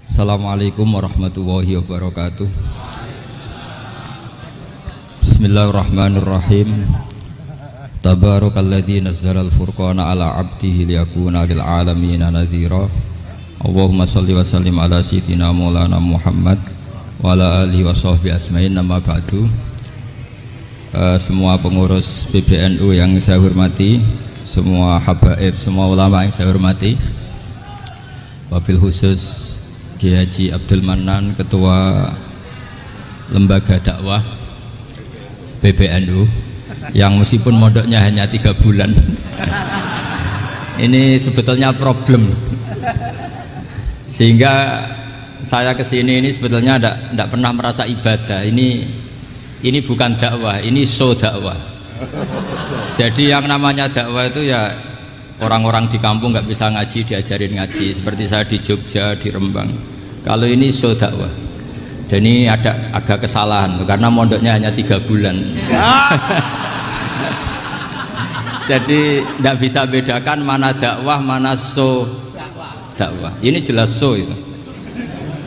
Assalamualaikum warahmatullahi wabarakatuh. Bismillahirrahmanirrahim. Tabarakalladzi nazzalal furqana ala 'abdihi liyakuna lil 'alamina nadhira. Allahumma shalli wa sallim ala sayyidina Maulana Muhammad wa ala alihi wa sahbihi asma'in. Nama ba'du. Semua pengurus PBNU yang saya hormati, semua habaib, semua ulama yang saya hormati, wabil khusus Kiai Haji Abdul Manan, Ketua Lembaga Dakwah PBNU, yang meskipun mondoknya hanya 3 bulan ini sebetulnya problem, sehingga saya kesini ini sebetulnya tidak pernah merasa ibadah. Ini bukan dakwah, ini show dakwah. Jadi yang namanya dakwah itu ya orang-orang di kampung nggak bisa ngaji diajarin ngaji, seperti saya di Jogja, di Rembang. Kalau ini show dakwah, dan ini ada agak kesalahan karena mondoknya hanya 3 bulan. Jadi tidak bisa bedakan mana dakwah, mana show dakwah. Ini jelas show itu.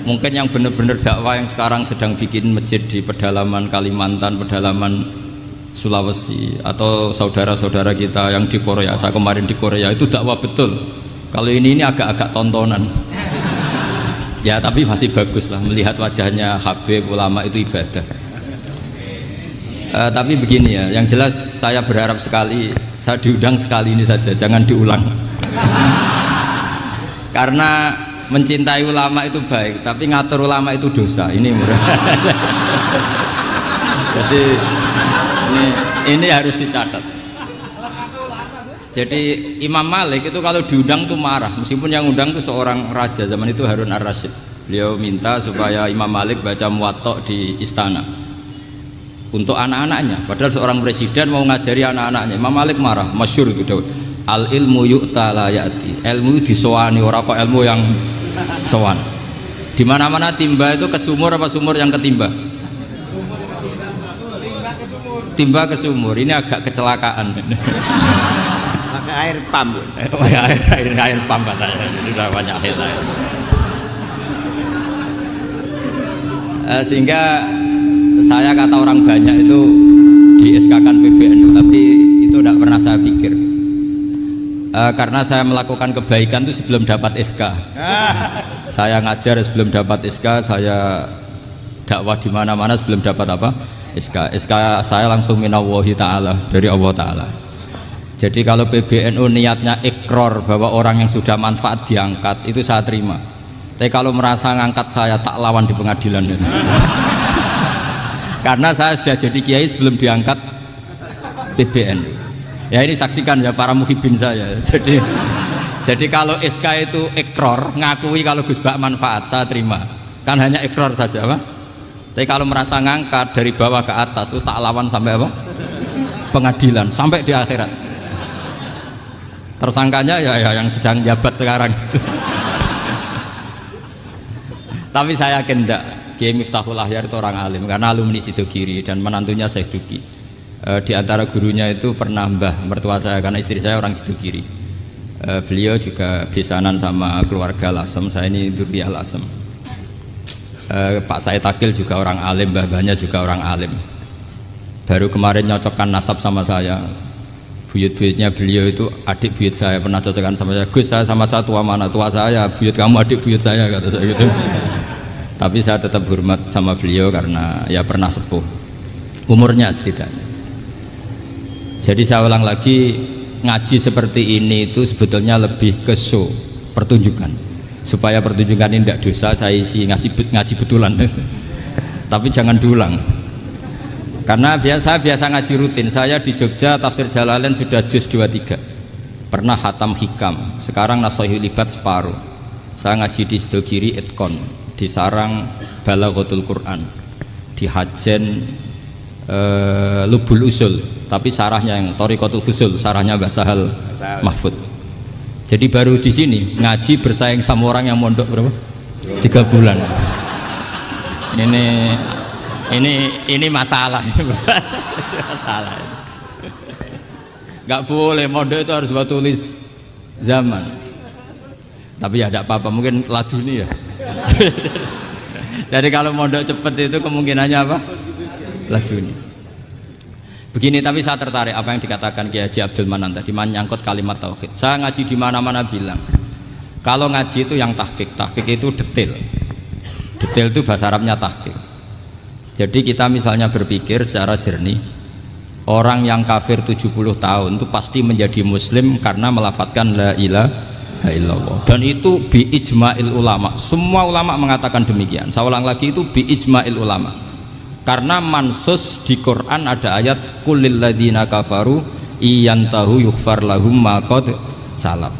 Mungkin yang benar-benar dakwah yang sekarang sedang bikin masjid di pedalaman Kalimantan, pedalaman Sulawesi, atau saudara-saudara kita yang di Korea, saya kemarin di Korea, itu dakwah betul. Kalau ini agak-agak tontonan. Ya tapi masih bagus lah, melihat wajahnya Habib, ulama itu ibadah. Tapi begini ya, yang jelas saya berharap sekali, saya diundang sekali ini saja, jangan diulang. Karena mencintai ulama itu baik, tapi ngatur ulama itu dosa. Ini murah. Jadi ini harus dicatat. Jadi Imam Malik itu kalau diundang tuh marah, meskipun yang undang tuh seorang raja zaman itu, Harun ar-Rasyid. Beliau minta supaya Imam Malik baca Muwatta di istana untuk anak-anaknya, padahal seorang presiden mau ngajari anak-anaknya. Imam Malik marah, masyhur itu, al ilmu yu'ta la ya'ti, ilmu disowani, orang kok ilmu yang sowan. Di mana-mana timba itu ke sumur apa sumur yang ketimba? Timba ke sumur. Ini agak kecelakaan. Pakai air pam. Air pam katanya. Jadi udah banyak air. Sehingga saya kata orang banyak itu di SK-kan PBNU, tapi itu tidak pernah saya pikir. Karena saya melakukan kebaikan itu sebelum dapat SK. Saya ngajar sebelum dapat SK, saya dakwah di mana-mana sebelum dapat apa? SK saya langsung minallahi ta'ala, dari Allah Ta'ala. Jadi kalau PBNU niatnya ikrar bahwa orang yang sudah manfaat diangkat, itu saya terima. Tapi kalau merasa ngangkat saya, tak lawan di pengadilan. Karena saya sudah jadi kiai sebelum diangkat PBNU. Ya ini saksikan ya para muhibin saya. Jadi kalau SK itu ikrar, ngakui kalau Gus Bak manfaat, saya terima. Kan hanya ikrar saja, Pak. Tapi kalau merasa ngangkat dari bawah ke atas itu tak lawan sampai apa? Pengadilan, sampai di akhirat. Tersangkanya ya yang sedang jabat sekarang. Tapi saya yakin enggak, Kiai Miftahul Ahyar itu orang alim, karena alumni Sidogiri dan menantunya Syekh Duki. Di antara gurunya itu pernah mbah mertua saya, karena istri saya orang Sidogiri. Beliau juga besanan sama keluarga Lasem, saya ini Durriyah Lasem. Pak Said Akil juga orang alim, mbah-mbahnya juga orang alim. Baru kemarin nyocokkan nasab sama saya. Buyut-buyutnya beliau itu adik buyut saya, pernah cocokkan sama saya. Gus, saya sama saya tua mana? Tua saya, buyut kamu adik buyut saya, kata saya gitu. Tapi saya tetap hormat sama beliau karena ya pernah sepuh umurnya setidaknya. Jadi saya ulang lagi, ngaji seperti ini itu sebetulnya lebih ke show, pertunjukan. Supaya pertunjukan ini tidak dosa, saya isi ngaji betulan. Tapi jangan diulang. Karena biasa ngaji rutin. Saya di Jogja tafsir Jalalain sudah juz 23. Pernah khatam hikam. Sekarang Nashihul Ibad separuh. Saya ngaji di Sidogiri Itkon, di Sarang Balaghatul Quran, di Hajen Lubul Usul, tapi sarahnya yang Thariqatul Husul, sarahnya Mbah Sahal Mahfud. Jadi baru di sini ngaji bersaing sama orang yang mondok berapa? 3 bulan. Ini masalah. Masalah. Gak boleh mondok itu harus buat tulis zaman. Tapi ya tidak apa-apa, mungkin laduni ya. Jadi kalau mondok cepet itu kemungkinannya apa? Laduni. Begini, tapi saya tertarik apa yang dikatakan Kiai Haji Abdul Manan tadi menyangkut kalimat tauhid. Saya ngaji di mana-mana bilang, kalau ngaji itu yang tahqiq itu detail. Detail itu bahasa Arabnya tahqiq. Jadi kita misalnya berpikir secara jernih, orang yang kafir 70 tahun itu pasti menjadi muslim karena melafadzkan la ilaha illallah. Dan itu bi ijma'il ulama. Semua ulama mengatakan demikian. Saya ulang lagi, itu bi ijma'il ulama. Karena mansus di Quran ada ayat kulil ladina kafaru iyantahu yughfar lahum ma qad salaf.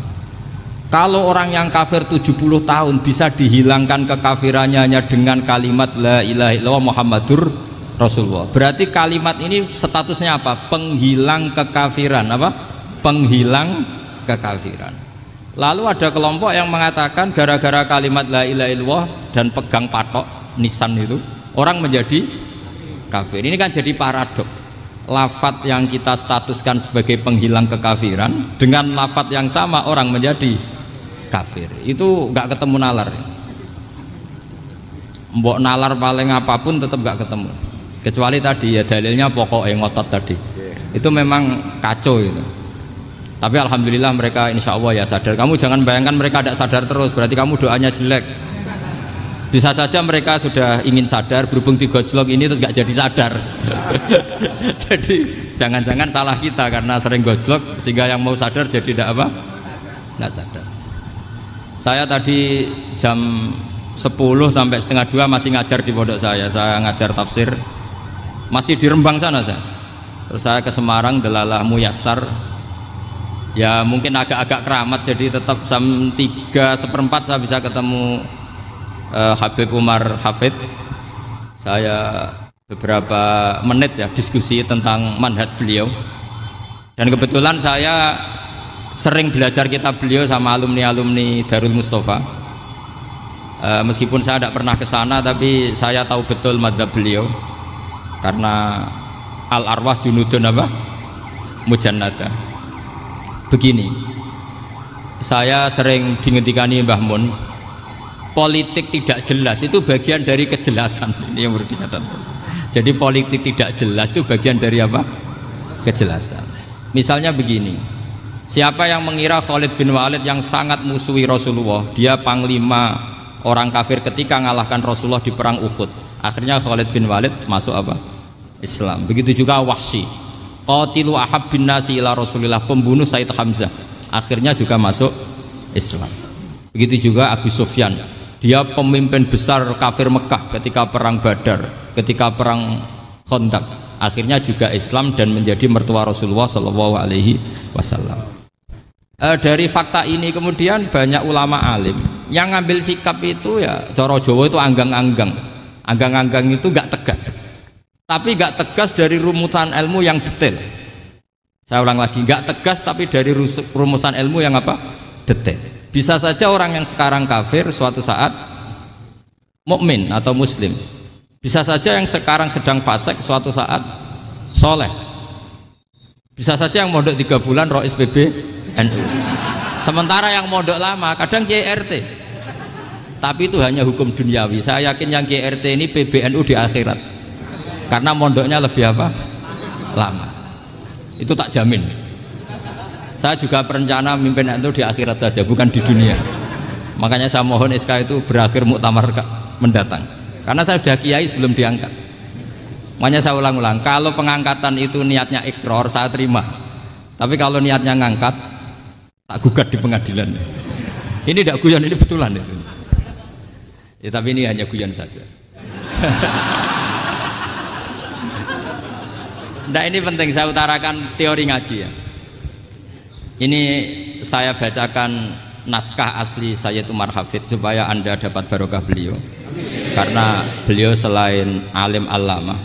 Kalau orang yang kafir 70 tahun bisa dihilangkan kekafirannya hanya dengan kalimat la ilaha illallah Muhammadur Rasulullah. Berarti kalimat ini statusnya apa? Penghilang kekafiran, apa? Penghilang kekafiran. Lalu ada kelompok yang mengatakan gara-gara kalimat la ilaha illallah dan pegang patok nisan itu orang menjadi kafir. Ini kan jadi paradok. Lafat yang kita statuskan sebagai penghilang kekafiran dengan lafat yang sama orang menjadi kafir. Itu nggak ketemu nalar. Mbok nalar paling apapun tetap nggak ketemu. Kecuali tadi ya dalilnya pokoknya ngotot tadi. Itu memang kacau itu. Tapi alhamdulillah mereka insya Allah ya sadar. Kamu jangan bayangkan mereka tidak sadar terus, berarti kamu doanya jelek. Bisa saja mereka sudah ingin sadar, berhubung digojlok ini terus gak jadi sadar. Jadi jangan-jangan salah kita karena sering gojlok sehingga yang mau sadar jadi tidak apa? Nggak sadar. Saya tadi jam 10 sampai setengah 2 masih ngajar di pondok saya ngajar tafsir masih di Rembang sana saya. Terus saya ke Semarang Delalah Muyassar. Ya mungkin agak-agak keramat, jadi tetap jam 3:4 saya bisa ketemu Habib Umar Hafid. Saya beberapa menit ya diskusi tentang manhaj beliau, dan kebetulan saya sering belajar kitab beliau sama alumni Darul Mustafa. Meskipun saya tidak pernah ke sana, tapi saya tahu betul mazhab beliau karena al arwah junudun apa mujannada. Begini, saya sering dingetikani Mbah Mun, politik tidak jelas itu bagian dari kejelasan. Ini yang perlu dicatat. Jadi politik tidak jelas itu bagian dari apa? Kejelasan. Misalnya begini, siapa yang mengira Khalid bin Walid yang sangat musuhi Rasulullah, dia panglima orang kafir ketika ngalahkan Rasulullah di perang Uhud, akhirnya Khalid bin Walid masuk apa? Islam. Begitu juga Wahsy, qatilu ahabbin nasi ila Rasulillah, pembunuh Said Hamzah, akhirnya juga masuk Islam. Begitu juga Abu Sufyan, dia pemimpin besar kafir Mekah ketika perang Badar, ketika perang Khandaq, akhirnya juga Islam dan menjadi mertua Rasulullah Shallallahu Alaihi Wasallam. Dari fakta ini kemudian banyak ulama alim yang ngambil sikap itu ya coro Jawa itu anggang-anggang. Anggang-anggang itu gak tegas, tapi gak tegas dari rumusan ilmu yang detail. Saya ulang lagi, gak tegas tapi dari rumusan ilmu yang apa? Detail. Bisa saja orang yang sekarang kafir suatu saat mukmin atau muslim. Bisa saja yang sekarang sedang fasik suatu saat soleh. Bisa saja yang mondok 3 bulan rois PBNU. Sementara yang mondok lama kadang Kiai RT. Tapi itu hanya hukum duniawi. Saya yakin yang Kiai RT ini PBNU di akhirat. Karena mondoknya lebih apa? Lama. Itu tak jamin. Saya juga berencana mimpin itu di akhirat saja, bukan di dunia. Makanya saya mohon SK itu berakhir muktamar mendatang. Karena saya sudah kiai sebelum diangkat. Makanya saya ulang-ulang, kalau pengangkatan itu niatnya ikrar, saya terima. Tapi kalau niatnya ngangkat, tak gugat di pengadilan. Ini tidak guyon, ini betulan itu. Ya, tapi ini hanya guyon saja. Nah, ini penting saya utarakan teori ngaji ya. Ini saya bacakan naskah asli Sayyid Umar Hafid supaya Anda dapat barokah beliau. Karena beliau selain alim allamah,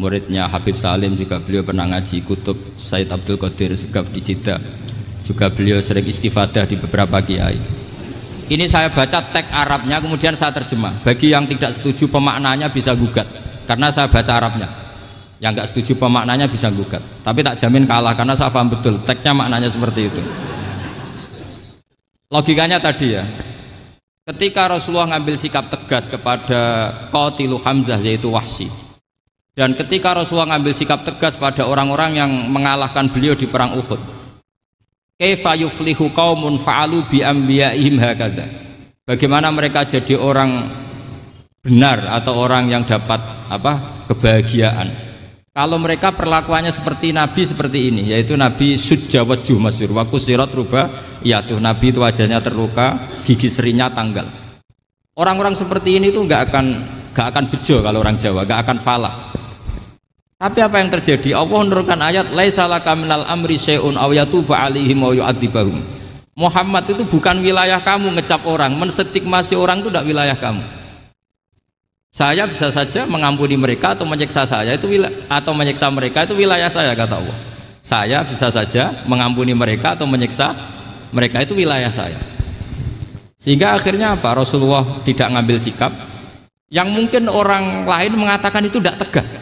muridnya Habib Salim, juga beliau pernah ngaji kutub Sayyid Abdul Qadir Segaf di Jeddah. Juga beliau sering istifadah di beberapa kiai. Ini saya baca teks Arabnya kemudian saya terjemah. Bagi yang tidak setuju pemaknanya bisa gugat karena saya baca Arabnya. Yang nggak setuju pemaknanya bisa gugat, tapi tak jamin kalah karena saya paham betul teksnya maknanya seperti itu. Logikanya tadi ya, ketika Rasulullah ngambil sikap tegas kepada Qatilu Hamzah yaitu Wahsy, dan ketika Rasulullah ngambil sikap tegas pada orang-orang yang mengalahkan beliau di perang Uhud, kaifa yuflihu qaumun fa'alu bi anbiya'ihim hakadha, bagaimana mereka jadi orang benar atau orang yang dapat kebahagiaan kalau mereka perlakuannya seperti Nabi seperti ini, yaitu Nabi sujja wajhuh masyhur wa kusirat ruba, yaitu Nabi itu wajahnya terluka, gigi serinya tanggal. Orang-orang seperti ini tuh nggak akan bejo kalau orang Jawa, nggak akan falah. Tapi apa yang terjadi? Allah menurunkan ayat laisa laka minal amri syai'un aw yatuba 'alaihim aw yu'adzibahum. Muhammad itu bukan wilayah kamu ngecap orang, menstigmasi orang itu tidak wilayah kamu. Saya bisa saja mengampuni mereka atau menyiksa saya itu atau menyiksa mereka itu wilayah saya, kata Allah. Saya bisa saja mengampuni mereka atau menyiksa mereka itu wilayah saya. Sehingga akhirnya apa? Rasulullah tidak ngambil sikap yang mungkin orang lain mengatakan itu tidak tegas.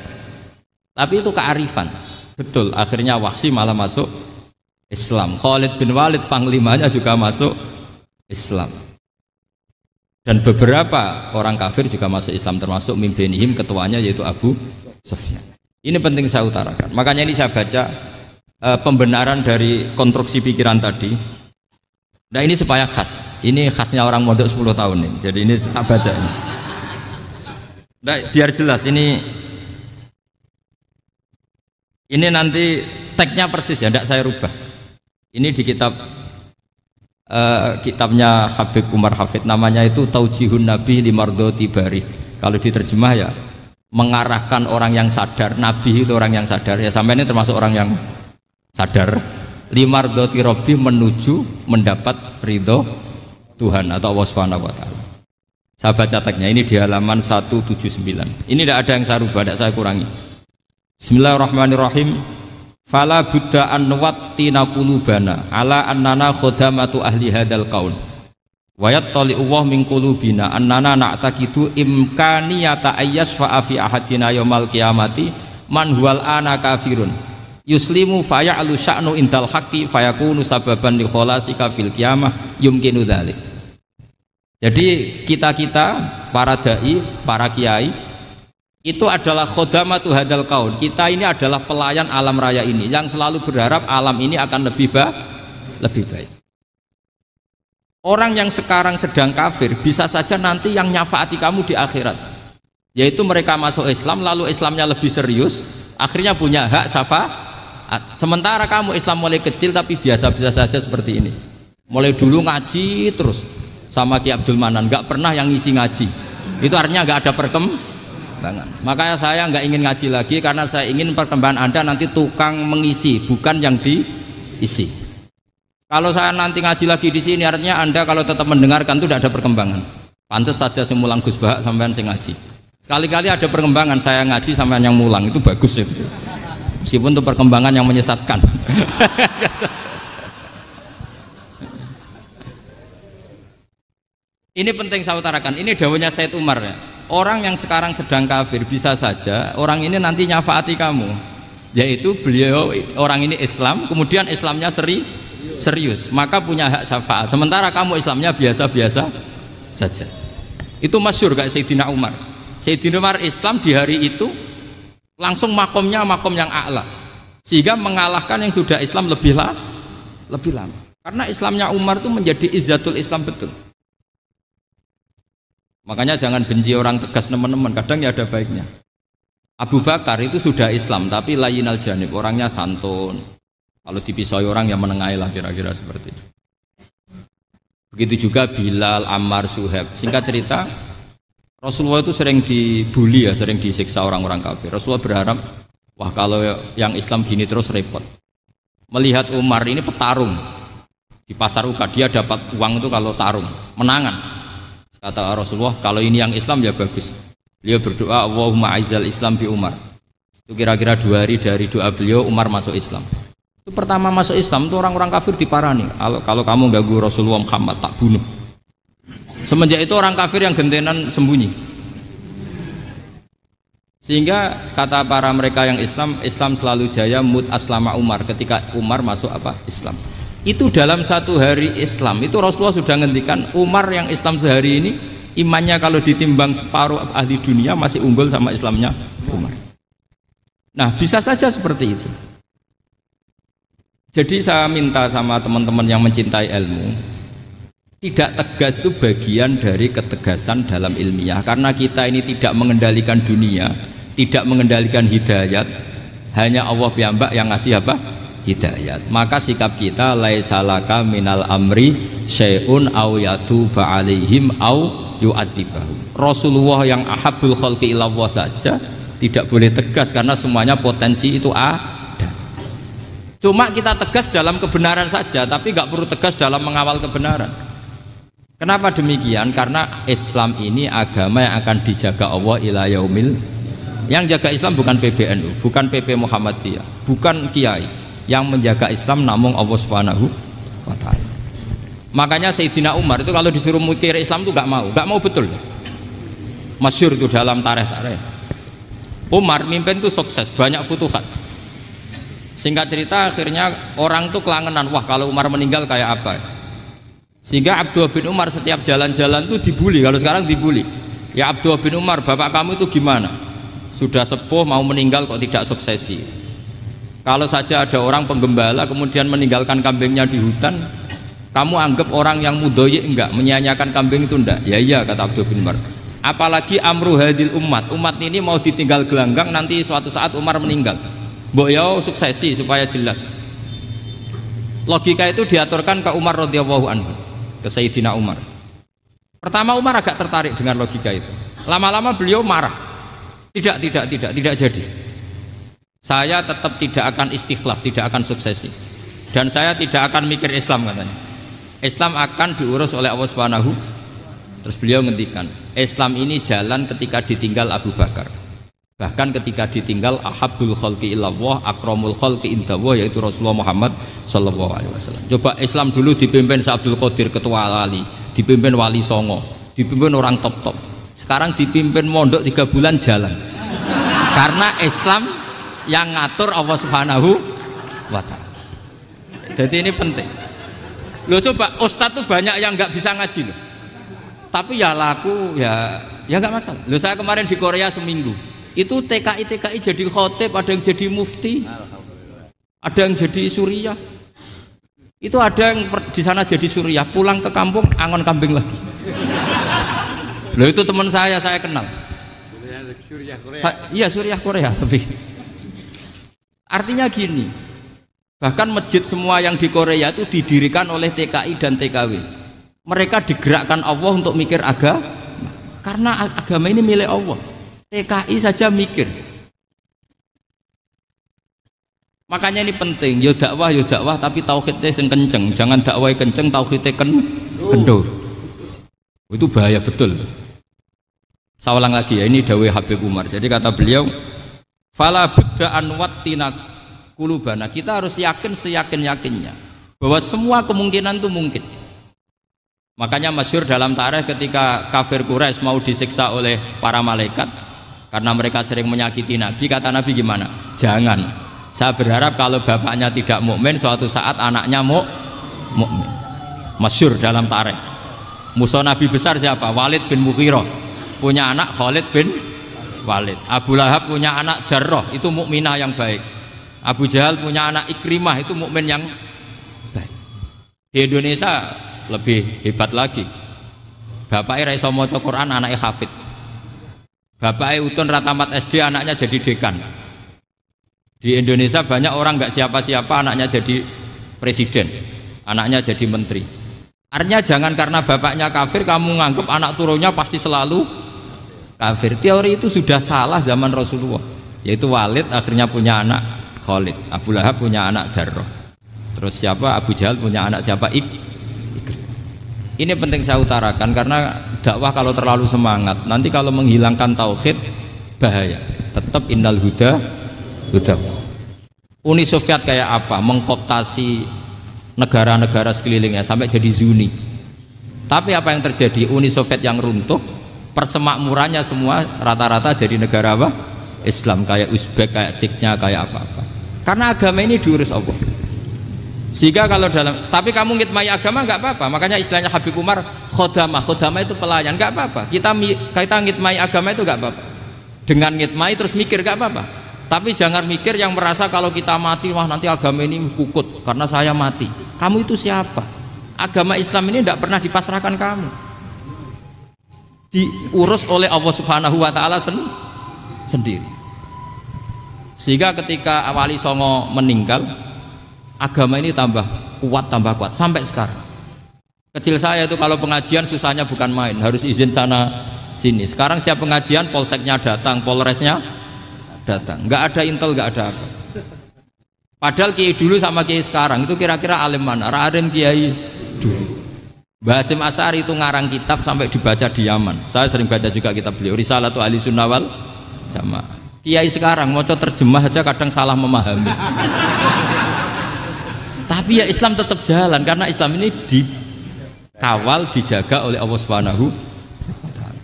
Tapi itu kearifan. Betul, akhirnya Wahsy malah masuk Islam. Khalid bin Walid panglimanya juga masuk Islam. Dan beberapa orang kafir juga masuk Islam, termasuk mimbenihim, ketuanya yaitu Abu Sufyan. Ini penting saya utarakan. Makanya ini saya baca pembenaran dari konstruksi pikiran tadi. Nah ini supaya khas. Ini khasnya orang mondok 10 tahun nih. Jadi ini tak baca ini. Nah, biar jelas ini nanti tagnya persis ya, tidak saya rubah. Ini di kitabnya Habib Umar Hafid, namanya itu Taujihun Nabi Limardoti Bari. Kalau diterjemah ya mengarahkan orang yang sadar. Nabi itu orang yang sadar ya, sampai ini termasuk orang yang sadar. Limardoti Robbi, menuju mendapat ridho Tuhan atau Allah Subhanahu wa Ta'ala. Saya baca tagnya ini di halaman 179. Ini tidak ada yang saya rubah, tidak saya kurangi. Bismillahirrahmanirrahim. Fala buddha an nuwattina qulubana ala annana khodamatu ahli hadal qaul wa yattali'u Allah min qulubina annana na'taqidu imkaniyata ayyasfa'a fi ahadina yaumal qiyamati man huwal ana kafirun yuslimu faya'lu sya'nu indal haqqi fayakunu sababan li kholasika fil qiyamah yumkinu dzalik. Jadi kita para dai, para kiai itu adalah khodamatu hadal kaun. Kita ini adalah pelayan alam raya ini yang selalu berharap alam ini akan lebih baik. Orang yang sekarang sedang kafir bisa saja nanti yang nyafaati kamu di akhirat, yaitu mereka masuk Islam lalu Islamnya lebih serius, akhirnya punya hak syafaat. Sementara kamu Islam mulai kecil tapi biasa-biasa saja seperti ini, mulai dulu ngaji terus sama Ki Abdul Manan, nggak pernah yang ngisi ngaji, itu artinya nggak ada perkembangan. Makanya saya nggak ingin ngaji lagi karena saya ingin perkembangan Anda nanti tukang mengisi, bukan yang diisi. Kalau saya nanti ngaji lagi di sini, artinya Anda kalau tetap mendengarkan itu tidak ada perkembangan. Pantas saja saya mulang Gus Bahak sampean sing ngaji. Sekali-kali ada perkembangan, saya ngaji sampean yang mulang, itu bagus itu. Meskipun itu perkembangan yang menyesatkan. Ini penting saya utarakan. Ini dawuhnya Said Umar ya. Orang yang sekarang sedang kafir bisa saja orang ini nanti nyafaati kamu, yaitu beliau orang ini Islam, kemudian Islamnya serius, maka punya hak syafaat. Sementara kamu Islamnya biasa-biasa saja. Itu masyhur kayak Sayyidina Umar. Sayyidina Umar Islam di hari itu langsung makomnya makom yang a'la, sehingga mengalahkan yang sudah Islam lebih lama. Karena Islamnya Umar itu menjadi izzatul Islam betul. Makanya jangan benci orang tegas teman-teman, kadang ya ada baiknya. Abu Bakar itu sudah Islam tapi layinal janib, orangnya santun. Kalau dipisai orang yang menengahi lah, kira-kira seperti itu. Begitu juga Bilal, Ammar, Suhaib. Singkat cerita, Rasulullah itu sering dibully ya, sering disiksa orang-orang kafir. Rasulullah berharap, wah kalau yang Islam gini terus repot. Melihat Umar ini petarung di pasar Uka, dia dapat uang itu kalau tarung, menangan. Kata Rasulullah, kalau ini yang Islam ya bagus. Beliau berdoa, Allahumma aizal Islam bi Umar. Itu kira-kira 2 hari dari doa beliau, Umar masuk Islam. Itu pertama masuk Islam itu orang-orang kafir diparani. Kalau kamu ganggu Rasulullah Muhammad tak bunuh. Semenjak itu orang kafir yang gentenan sembunyi. Sehingga kata para mereka yang Islam, Islam selalu jaya mut aslama Umar, ketika Umar masuk Islam. Itu dalam satu hari Islam itu Rasulullah sudah ngendikan Umar yang Islam sehari ini imannya kalau ditimbang separuh ahli dunia masih unggul sama Islamnya Umar. Nah bisa saja seperti itu. Jadi saya minta sama teman-teman yang mencintai ilmu, tidak tegas itu bagian dari ketegasan dalam ilmiah. Karena kita ini tidak mengendalikan dunia, tidak mengendalikan hidayat, hanya Allah piyambak yang ngasih apa? Hidayat. Maka sikap kita laisalaka minal amri syai'un aw yatuba alaihim aw yu'adzibahum. Rasulullah yang ahabbul khalqi ilallah saja tidak boleh tegas karena semuanya potensi itu ada. Cuma kita tegas dalam kebenaran saja, tapi nggak perlu tegas dalam mengawal kebenaran. Kenapa demikian? Karena Islam ini agama yang akan dijaga Allah ila yaumil. Yang jaga Islam bukan PBNU, bukan PP Muhammadiyah, bukan kiai. Yang menjaga Islam namun Allah Subhanahu wa ta'ala. Makanya Sayyidina Umar itu kalau disuruh mikir Islam itu nggak mau betul. Masyhur itu dalam tarikh-tarikh. Umar mimpin itu sukses, banyak futuhat. Singkat cerita akhirnya orang tuh kelangenan, wah kalau Umar meninggal kayak apa. Sehingga Abdullah bin Umar setiap jalan-jalan tuh dibully, kalau sekarang dibully. Ya Abdullah bin Umar, bapak kamu itu gimana? Sudah sepuh mau meninggal kok tidak suksesi. Kalau saja ada orang penggembala kemudian meninggalkan kambingnya di hutan, kamu anggap orang yang mudoyik enggak, menyia-nyiakan kambing itu enggak? Ya iya, kata Abdul bin Umar. Apalagi amru hadil umat ini mau ditinggal gelanggang, nanti suatu saat Umar meninggal. Mbok yo suksesi supaya jelas. Logika itu diaturkan ke Umar radhiyallahu anhu, ke Sayyidina Umar. Pertama Umar agak tertarik dengan logika itu. Lama-lama beliau marah. Tidak jadi. Saya tetap tidak akan istikhlaf, tidak akan suksesi, dan saya tidak akan mikir Islam, katanya. Islam akan diurus oleh Allah Subhanahu. Terus beliau ngendikan, Islam ini jalan ketika ditinggal Abu Bakar, bahkan ketika ditinggal ahabbul khalqi ilallah akramul khalqi indallah, yaitu Rasulullah Muhammad sallallahu alaihi wasallam. Coba Islam dulu dipimpin Abdul Qadir ketua wali, dipimpin Wali Songo, dipimpin orang top. Sekarang dipimpin mondok 3 bulan jalan. Karena Islam yang ngatur Allah Subhanahu wa ta'ala. Jadi ini penting. Loh coba ustadz tuh banyak yang nggak bisa ngaji loh. Tapi ya laku ya nggak masalah. Loh saya kemarin di Korea seminggu. Itu TKI jadi khotib, ada yang jadi mufti, ada yang jadi suriah. Itu ada yang di sana jadi suriah, pulang ke kampung angon kambing lagi. Loh itu teman saya kenal. Suriah Korea. Iya suriah Korea tapi. Artinya gini, bahkan masjid semua yang di Korea itu didirikan oleh TKI dan TKW. Mereka digerakkan Allah untuk mikir agama, karena agama ini milik Allah. TKI saja mikir. Makanya ini penting, yo dakwah tapi tauhidnya sing kenceng, jangan dakwah kenceng tauhidnya kendor. Itu bahaya betul. Saya ulang lagi ya, ini dawuh Habib Umar. Jadi kata beliau, fala budda an wattina kulubana, kita harus yakin seyakin-yakinnya bahwa semua kemungkinan itu mungkin. Makanya masyhur dalam tarikh ketika kafir Quraisy mau disiksa oleh para malaikat karena mereka sering menyakiti Nabi, kata Nabi gimana? Jangan. Saya berharap kalau bapaknya tidak mukmin, suatu saat anaknya mukmin. Masyhur dalam tarikh. Musuh Nabi besar siapa? Walid bin Mughirah. Punya anak Khalid bin Walid. Abu Lahab punya anak Darrah, itu mukminah yang baik. Abu Jahal punya anak Ikrimah, itu mukmin yang baik. Di Indonesia lebih hebat lagi. Bapaknya ra iso maca Quran, anaknya hafid. Bapaknya utun ratamat SD, anaknya jadi dekan. Di Indonesia banyak orang nggak siapa-siapa, anaknya jadi presiden, anaknya jadi menteri. Artinya jangan karena bapaknya kafir kamu nganggap anak turunnya pasti selalu kafir. Teori itu sudah salah zaman Rasulullah. Yaitu Walid akhirnya punya anak Khalid, Abu Lahab punya anak Darrah, terus siapa? Abu Jahal punya anak siapa? Ini penting saya utarakan karena dakwah kalau terlalu semangat nanti kalau menghilangkan tauhid bahaya. Tetap innal huda. Uni Soviet kayak apa? Mengkooptasi negara-negara sekelilingnya sampai jadi Zuni. Tapi apa yang terjadi? Uni Soviet yang runtuh, persemakmurannya semua rata-rata jadi negara apa? Islam, kayak Uzbek, kayak Ceknya, kayak apa-apa. Karena agama ini diurus Allah. Sehingga kalau tapi kamu ngitmai agama nggak apa-apa. Makanya istilahnya Habib Umar khodamah itu pelayan, nggak apa-apa. Kita ngitmai agama itu nggak apa-apa. Dengan ngitmai terus mikir nggak apa-apa. Tapi jangan mikir yang merasa kalau kita mati, wah nanti agama ini kukut karena saya mati. Kamu itu siapa? Agama Islam ini tidak pernah dipasrahkan kamu. Diurus oleh Allah Subhanahu wa taala sendiri. Sehingga ketika Wali Songo meninggal, agama ini tambah kuat sampai sekarang. Kecil saya itu kalau pengajian susahnya bukan main, harus izin sana sini. Sekarang setiap pengajian polseknya datang, polresnya datang, nggak ada intel, nggak ada apa. Padahal kiai dulu sama kiai sekarang itu kira-kira alim mana? Raden kiai dulu. Mbah Hasyim Asy'ari itu ngarang kitab sampai dibaca di Yaman. Saya sering baca juga kitab beliau, Risalatu Ahli Sunnah wal Jamaah. Kiai sekarang mau terjemah aja kadang salah memahami. Tapi ya Islam tetap jalan karena Islam ini dikawal, dijaga oleh Allah Subhanahu wa taala.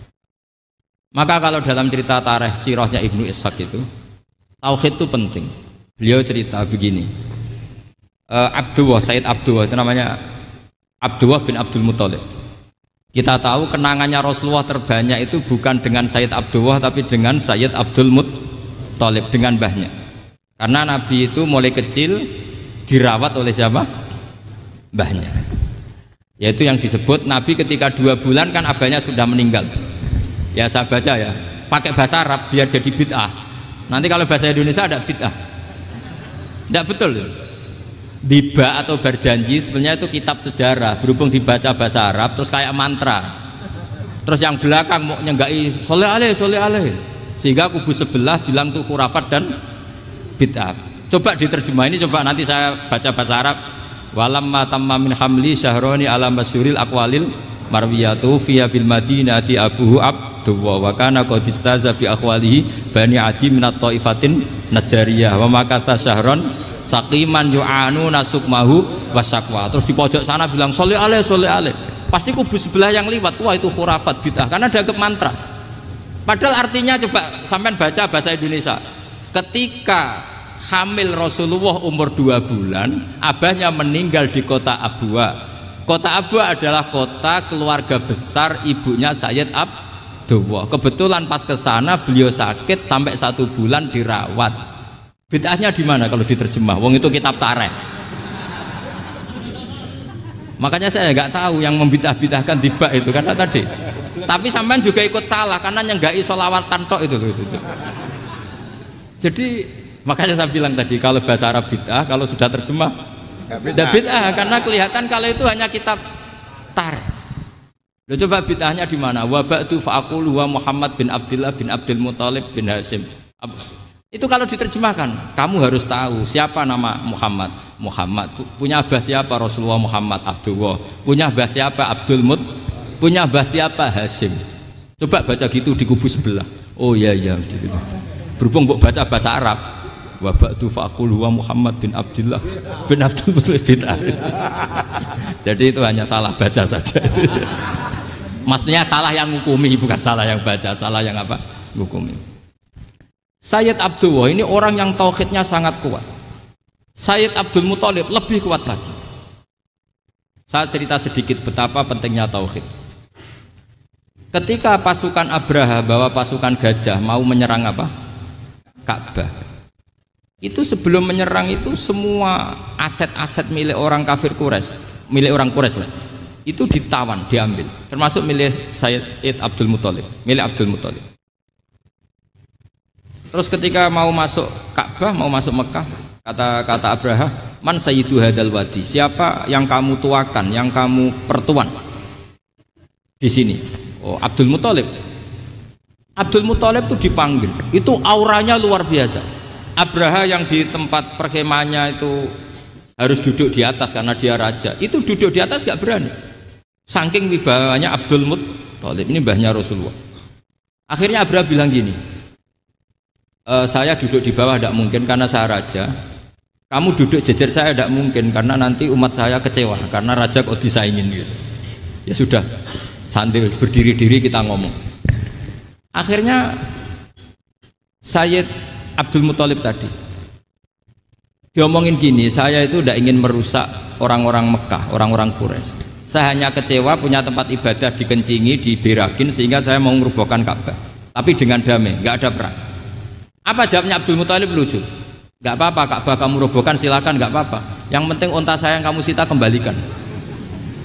Maka kalau dalam cerita tarikh sirahnya Ibnu Ishaq itu, tauhid itu penting. Beliau cerita begini. Sayyid Abdullah itu namanya Abdullah bin Abdul Muthalib. Kita tahu kenangannya Rasulullah terbanyak itu bukan dengan Sayyid Abdullah tapi dengan Sayyid Abdul Muthalib, dengan mbahnya. Karena Nabi itu mulai kecil dirawat oleh siapa? Mbahnya. Yaitu yang disebut Nabi ketika 2 bulan kan abahnya sudah meninggal. Ya saya baca ya, pakai bahasa Arab biar jadi bid'ah. Nanti kalau bahasa Indonesia ada bid'ah. Tidak betul. Diba atau berjanji sebenarnya itu kitab sejarah, berhubung dibaca bahasa Arab terus kayak mantra. Terus yang belakang mau nyenggai soleh aleh, sehingga kubu sebelah bilang tuh khurafat dan bid'ah. Coba diterjemah ini, coba nanti saya baca bahasa Arab. Walamma tamma min hamli syahroni ala masyuril aqwalil marwiyatu fiya bil madinati abuhu Abdullah wa kana qad istaza bi akhwalihi bani adi minat taifatin najariyah wa makatha syahron saqiman yu'anu nasukmahu wasakwa. Terus di pojok sana bilang soleh aleh. Pasti kubu sebelah yang liwat, wah itu khurafat bid'ah karena dianggap mantra. Padahal artinya coba sampean baca bahasa Indonesia. Ketika hamil Rasulullah umur 2 bulan, abahnya meninggal di kota Abwa. Kota Abwa adalah kota keluarga besar ibunya Sayyid Abdullah. Kebetulan pas ke sana beliau sakit sampai 1 bulan dirawat. Bid'ahnya di mana kalau diterjemah? Wong itu kitab tarikh. Makanya saya nggak tahu yang membidah-bidahkan tiba itu karena tadi. Tapi sampean juga ikut salah karena nyenggai sholawatan tok itu. Jadi makanya saya bilang tadi kalau bahasa Arab bid'ah, kalau sudah terjemah tidak bid'ah karena kelihatan kalau itu hanya kitab tarikh. Loh, coba bid'ahnya di mana? Wa ba'du fa'aqulu wa Muhammad bin Abdullah bin Abdul Muthalib bin Hasyim. Itu kalau diterjemahkan, kamu harus tahu siapa nama Muhammad. Muhammad punya abah siapa? Rasulullah Muhammad Abdullah. Punya abah siapa? Abdul Mut. Punya abah siapa? Hasyim. Coba baca gitu di kubu sebelah. Oh iya gitu. Berhubung kok baca bahasa Arab. Wa ba'du faqulu wa Muhammad bin Abdullah bin Abdul Muthalib bin Jadi itu hanya salah baca saja itu. Maksudnya salah yang ngukumi, bukan salah yang baca, salah yang apa? Ngukumi. Sayyid Abdullah ini orang yang tauhidnya sangat kuat. Sayyid Abdul Muthalib lebih kuat lagi. Saya cerita sedikit betapa pentingnya tauhid. Ketika pasukan Abraha bawa pasukan gajah mau menyerang apa? Ka'bah. Itu sebelum menyerang itu semua aset-aset milik orang kafir Quraisy, milik orang Quraisy lah. Itu ditawan, diambil. Termasuk milik Sayyid Abdul Muthalib, milik Abdul Muthalib. Terus ketika mau masuk Ka'bah, mau masuk Mekah, kata Abraha, man sayyidu hadal wadi, siapa yang kamu tuakan, yang kamu pertuan di sini? Oh, Abdul Muthalib. Abdul Muthalib itu dipanggil, itu auranya luar biasa. Abraha yang di tempat perkemahannya itu harus duduk di atas karena dia raja, itu duduk di atas gak berani. Saking wibawanya Abdul Muthalib, ini mbahnya Rasulullah. Akhirnya Abraha bilang gini, saya duduk di bawah tidak mungkin karena saya raja. Kamu duduk jejer saya tidak mungkin karena nanti umat saya kecewa karena raja kok disaingin gitu. Ya sudah, sambil berdiri-diri kita ngomong. Akhirnya Sayyid Abdul Muthalib tadi diomongin gini, saya itu tidak ingin merusak orang-orang Mekah, orang-orang Quraisy. Saya hanya kecewa punya tempat ibadah dikencingi, diberakin sehingga saya mau merubuhkan Ka'bah. Tapi dengan damai, nggak ada perang. Apa jawabnya Abdul Muthalib? Lucu. Nggak apa-apa, Ka'bah kamu robohkan silakan, nggak apa-apa. Yang penting unta saya yang kamu sita kembalikan.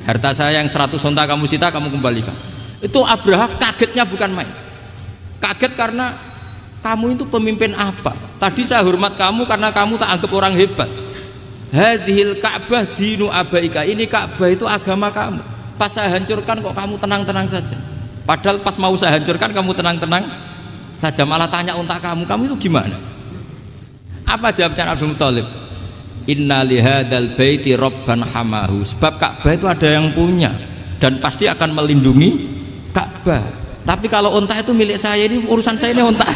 Harta saya yang 100 unta kamu sita kamu kembalikan. Itu Abraha kagetnya bukan main. Kaget karena kamu itu pemimpin apa? Tadi saya hormat kamu karena kamu tak anggap orang hebat. Hadhil Ka'bah dinu abaika, ini Ka'bah itu agama kamu. Pas saya hancurkan kok kamu tenang-tenang saja. Padahal pas mau saya hancurkan kamu tenang-tenang saja, malah tanya unta kamu itu gimana? Apa jawabnya Abdul Muthalib? Inna lihadal baiti robban hamahu. Sebab Ka'bah itu ada yang punya dan pasti akan melindungi Ka'bah. Tapi kalau unta itu milik saya, ini urusan saya, ini unta.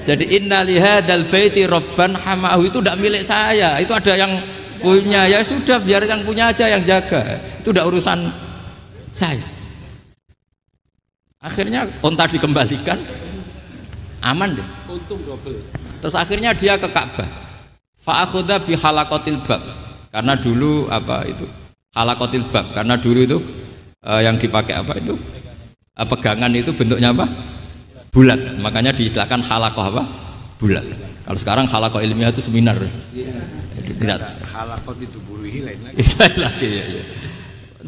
Jadi inna lihadal baiti robban hamahu itu tidak milik saya, itu ada yang punya. Ya sudah, biar yang punya aja yang jaga, itu tidak urusan saya. Akhirnya unta dikembalikan, aman deh, untung double. Terus akhirnya dia ke Ka'bah, fa'akhudha bi halaqatil bab, karena dulu apa itu halaqatil bab, karena dulu itu yang dipakai apa itu pegangan itu bentuknya apa, bulat, makanya diistilahkan halaqah apa, bulat. Kalau sekarang halaqah ilmiah itu seminar. Halaqah itu buruhi lain lagi. Ya.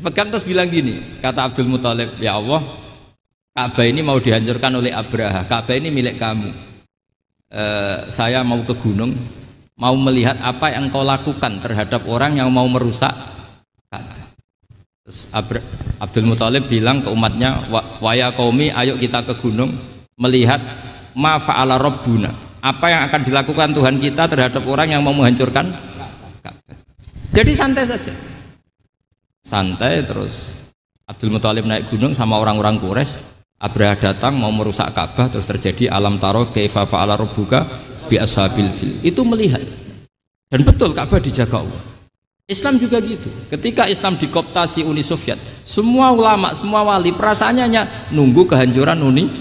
Pegang terus bilang gini, kata Abdul Muthalib, ya Allah, Ka'bah ini mau dihancurkan oleh Abraha, Ka'bah ini milik kamu. Saya mau ke gunung, mau melihat apa yang kau lakukan terhadap orang yang mau merusak Ka'bah. Terus Abdul Muthalib bilang ke umatnya, wa ya qaumi, ayo kita ke gunung melihat ma fa'ala rabbuna, apa yang akan dilakukan Tuhan kita terhadap orang yang mau menghancurkan Ka'bah. Jadi santai saja, santai. Terus Abdul Muthalib naik gunung sama orang-orang Quraisy. Abraha datang mau merusak Ka'bah, terus terjadi alam taro kaifa fa'ala rabbuka bi ashabil fil. Itu melihat, dan betul Ka'bah dijaga Allah. Islam juga gitu. Ketika Islam dikooptasi Uni Soviet, semua ulama, semua wali perasaannya hanya nunggu kehancuran Uni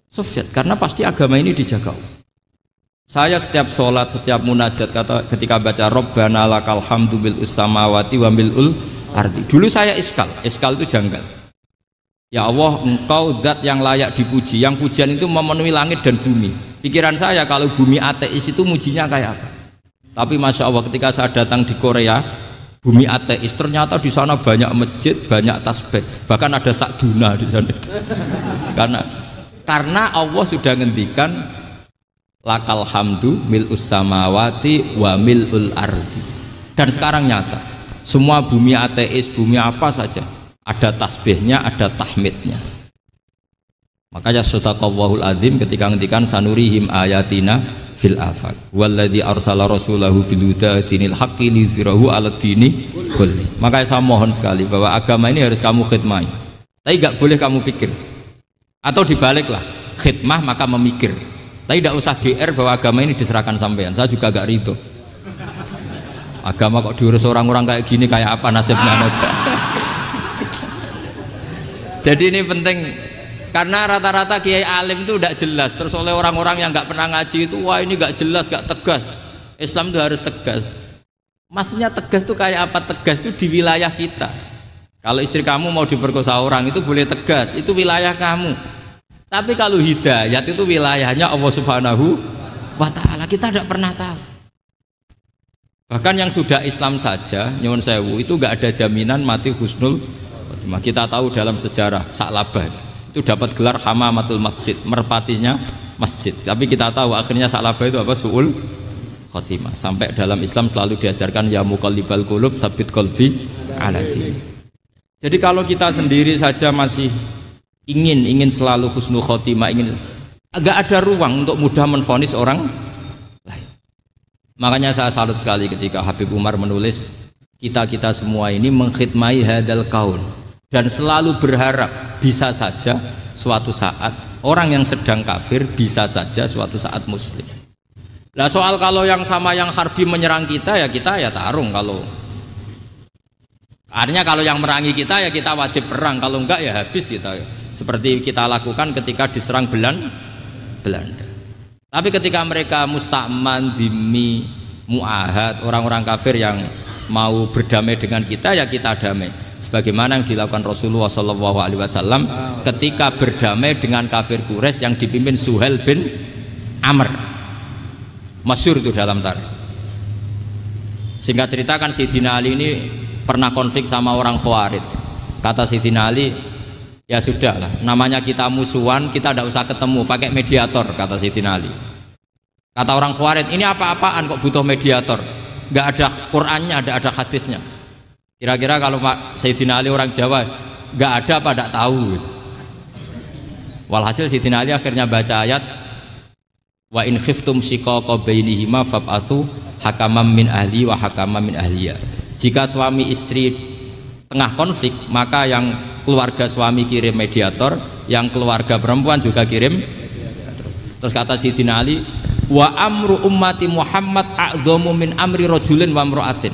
Soviet, karena pasti agama ini dijaga Allah. Saya setiap sholat, setiap munajat, ketika baca Rabbana lakal hamdu bil samawati wa mil'ul ardi. Dulu saya iskal itu janggal. Ya Allah, engkau zat yang layak dipuji, yang pujian itu memenuhi langit dan bumi. Pikiran saya kalau bumi ateis itu mujinya kayak apa? Tapi Masya Allah, ketika saya datang di Korea, bumi ateis, ternyata di sana banyak masjid, banyak tasbih, bahkan ada sakduna di sana. Karena Allah sudah ngendikan lakal hamdu mil'us samawati wa mil'ul ardi. Dan sekarang nyata, semua bumi ateis, bumi apa saja, ada tasbihnya, ada tahmidnya. Makanya sadaqallahul adzim ketika ngendikan sanurihim ayatina fil afaq walladzi arsala rasulahu bil huda dinil haqqi liyuzhirahu 'alad dini kulli. Makanya saya mohon sekali bahwa agama ini harus kamu khidmah. Tapi enggak boleh kamu pikir. Atau dibaliklah, khidmah maka memikir. Tapi tidak usah GR bahwa agama ini diserahkan sampean. Saya juga agak ridho. Agama kok diurus orang-orang kayak gini, kayak apa nasibnya? Jadi ini penting, karena rata-rata kiai alim itu tidak jelas. Terus oleh orang-orang yang nggak pernah ngaji itu, wah ini nggak jelas, nggak tegas. Islam itu harus tegas. Maksudnya tegas itu kayak apa? Tegas itu di wilayah kita. Kalau istri kamu mau diperkosa orang itu boleh tegas, itu wilayah kamu. Tapi kalau hidayat itu wilayahnya Allah Subhanahu wa Ta'ala, kita tidak pernah tahu. Bahkan yang sudah Islam saja, nyuwun sewu, itu nggak ada jaminan mati husnul. Kita tahu dalam sejarah Sa'labah itu dapat gelar hamamatul masjid, merpatinya masjid. Tapi kita tahu akhirnya Sa'labah itu apa? Su'ul khotimah. Sampai dalam Islam selalu diajarkan ya muqallibal qulub tsabbit qalbi ala din. Jadi kalau kita sendiri saja masih ingin selalu husnul khotimah, agak ada ruang untuk mudah menvonis orang lain. Makanya saya salut sekali ketika Habib Umar menulis kita semua ini mengkhidmai hadal kaun, dan selalu berharap bisa saja suatu saat orang yang sedang kafir bisa saja suatu saat muslim. Nah soal kalau yang sama yang harbi menyerang kita ya tarung. Kalau artinya kalau yang merangi kita ya kita wajib perang, kalau enggak ya habis kita. Seperti kita lakukan ketika diserang Belanda. Tapi ketika mereka musta'man, dhimmi, muahad, orang-orang kafir yang mau berdamai dengan kita, ya kita damai. Sebagaimana yang dilakukan Rasulullah SAW ketika berdamai dengan kafir Quraisy yang dipimpin Suhail bin Amr, masyhur itu dalam tarikh. Singkat cerita kan Sayyidina Ali ini pernah konflik sama orang Khawarij. Kata Sayyidina Ali, ya sudah lah, namanya kita musuhan, kita tidak usah ketemu, pakai mediator, kata Sayyidina Ali. Kata orang Khawarij, ini apa-apaan kok butuh mediator, nggak ada Qur'annya, ada hadisnya. Kira-kira kalau Pak Sayyidina Ali orang Jawa, nggak ada apa tidak tahu. Walhasil Sayyidina Ali akhirnya baca ayat, wa in khiftum shiqaqa bainihima fab'atsu hakaman min ahli wa hakaman min ahliya. Jika suami istri tengah konflik, maka yang keluarga suami kirim mediator, yang keluarga perempuan juga kirim. Terus kata Sayyidina Ali, wa amru ummati Muhammad a'dhamu min amri rajulin wa imra'atin.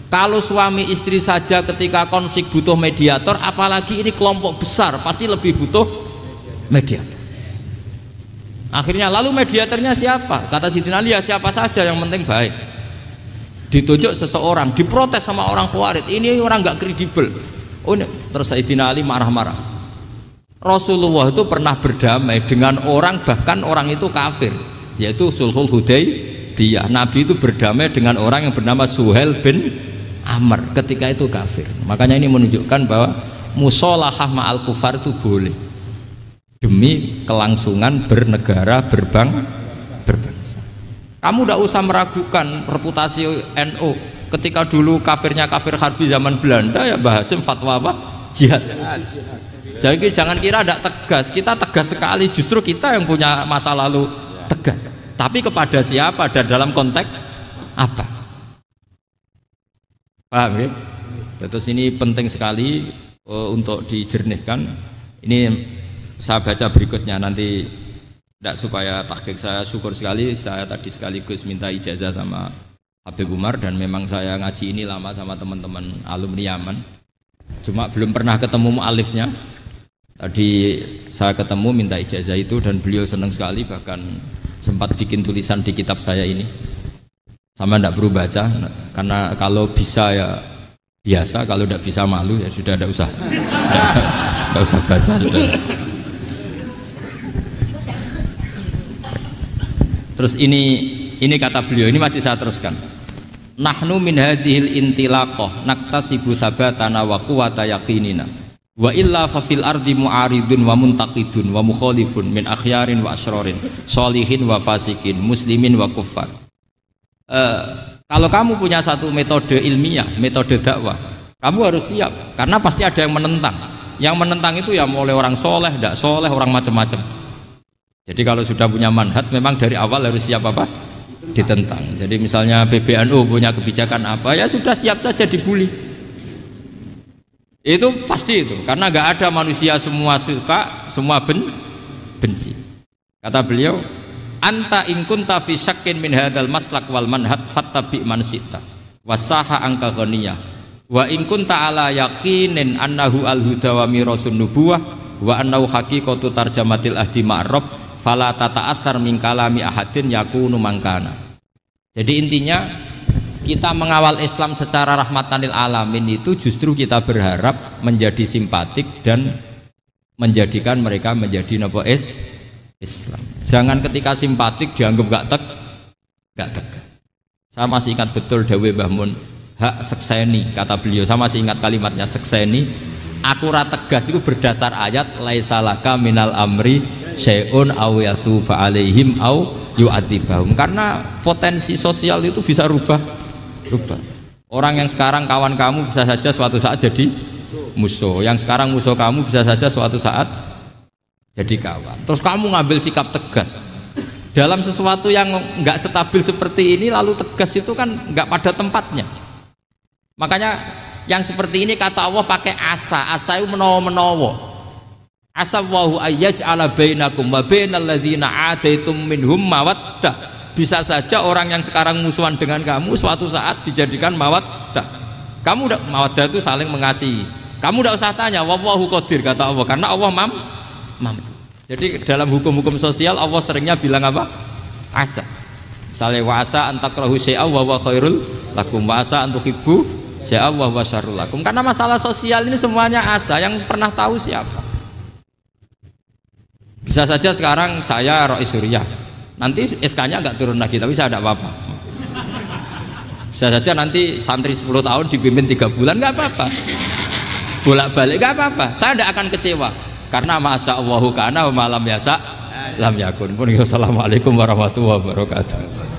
Kalau suami istri saja ketika konflik butuh mediator, apalagi ini kelompok besar, pasti lebih butuh mediator. Akhirnya lalu mediatornya siapa? Kata Sayyidina Ali, ya siapa saja yang penting baik. Ditunjuk seseorang, diprotes sama orang Khawarij, ini orang nggak kredibel. Oh, terus Sayyidina Ali marah-marah. Rasulullah itu pernah berdamai dengan orang, bahkan orang itu kafir, yaitu Sulhul Hudaybiyah. Nabi itu berdamai dengan orang yang bernama Suhail bin Amr, ketika itu kafir. Makanya ini menunjukkan bahwa musolahah ma'al kufar itu boleh demi kelangsungan bernegara, berbangsa. Kamu tidak usah meragukan reputasi NU. Ketika dulu kafirnya kafir harbi zaman Belanda, ya Mbah Hasim fatwa apa? Jihad. Jadi jangan kira tidak tegas, kita tegas sekali, justru kita yang punya masa lalu tegas. Tapi kepada siapa dan dalam konteks apa? Paham ya? Terus ini penting sekali untuk dijernihkan. Ini saya baca berikutnya nanti, tidak supaya tahqiq saya syukur sekali, saya tadi sekaligus minta ijazah sama Habib Umar, dan memang saya ngaji ini lama sama teman-teman alumni Yaman, cuma belum pernah ketemu mu'alifnya. Tadi saya ketemu minta ijazah itu dan beliau senang sekali, bahkan sempat bikin tulisan di kitab saya ini. Sama tidak perlu baca, karena kalau bisa ya biasa, kalau tidak bisa malu ya sudah, tidak usah baca sudah. Terus ini kata beliau, ini masih saya teruskan. Nahnu min hadhil intilaqah naktasibu thabatana wa quwwata yaqinina wa illa fa fil ardi mu'aridun wa muntaqidun wa mukhalifun min akhyarin wa asyrarin sholihin wa fasikin muslimin wa kuffar. Kalau kamu punya satu metode ilmiah, metode dakwah, kamu harus siap, karena pasti ada yang menentang. Yang menentang itu ya mulai orang soleh, tidak soleh, orang macam-macam. Jadi kalau sudah punya manhaj, memang dari awal harus siap apa? Ditentang. Jadi misalnya PBNU punya kebijakan apa, ya sudah siap saja dibully. Itu pasti itu, karena nggak ada manusia semua suka, semua benci. Kata beliau, anta in kunta fi syakkin min hadzal maslak wal manhaj fattabi man syi'ta wasaha angka ghaniyah wa in kunta ala yaqinin annahu al huda wa mirasun nubuwah wa annahu haqiqatu tarjamatil ahdi ma'rab fala tata'athar min kalami ahadin yakunu mangkana. Jadi intinya kita mengawal Islam secara rahmatan lil alamin itu justru kita berharap menjadi simpatik dan menjadikan mereka menjadi napa Islam. Jangan ketika simpatik dianggap gak tegas. Saya masih ingat betul dawuh Mbah Mun, hak sekseni, kata beliau. Saya masih ingat kalimatnya, sekseni. Aku ra tegas itu berdasar ayat laisalaka minal amri syai'un aw yatuba alaihim aw yu'adzibahum. Karena potensi sosial itu bisa rubah. Orang yang sekarang kawan kamu bisa saja suatu saat jadi musuh. Yang sekarang musuh kamu bisa saja suatu saat jadi kawan. Terus kamu ngambil sikap tegas dalam sesuatu yang nggak stabil seperti ini, lalu tegas itu kan nggak pada tempatnya. Makanya yang seperti ini kata Allah pakai asa itu menawa. Asa wahu ayyaj'ala bainakum wa bainal ladzina ataitum minhum mawaddah. Bisa saja orang yang sekarang musuhan dengan kamu suatu saat dijadikan mawaddah. Kamu udah mawaddah itu saling mengasihi. Kamu udah usah tanya, wallahu qadir, kata Allah, karena Allah mampu. Jadi dalam hukum-hukum sosial Allah seringnya bilang apa? Asa. Misalnya wasa antakrahu syai'a wa khairul lakum, wasa antuhibbu syai'a wa syarrul lakum. Karena masalah sosial ini semuanya asa, yang pernah tahu siapa. Bisa saja sekarang saya Rois Suriah, nanti SK-nya nggak turun lagi, tapi saya tidak apa-apa. Bisa saja nanti santri 10 tahun dipimpin 3 bulan, nggak apa-apa. Bolak-balik nggak apa-apa, saya tidak akan kecewa. Karena masa Allahu kana wa malam yasa lam yakun. Assalamualaikum warahmatullahi wabarakatuh.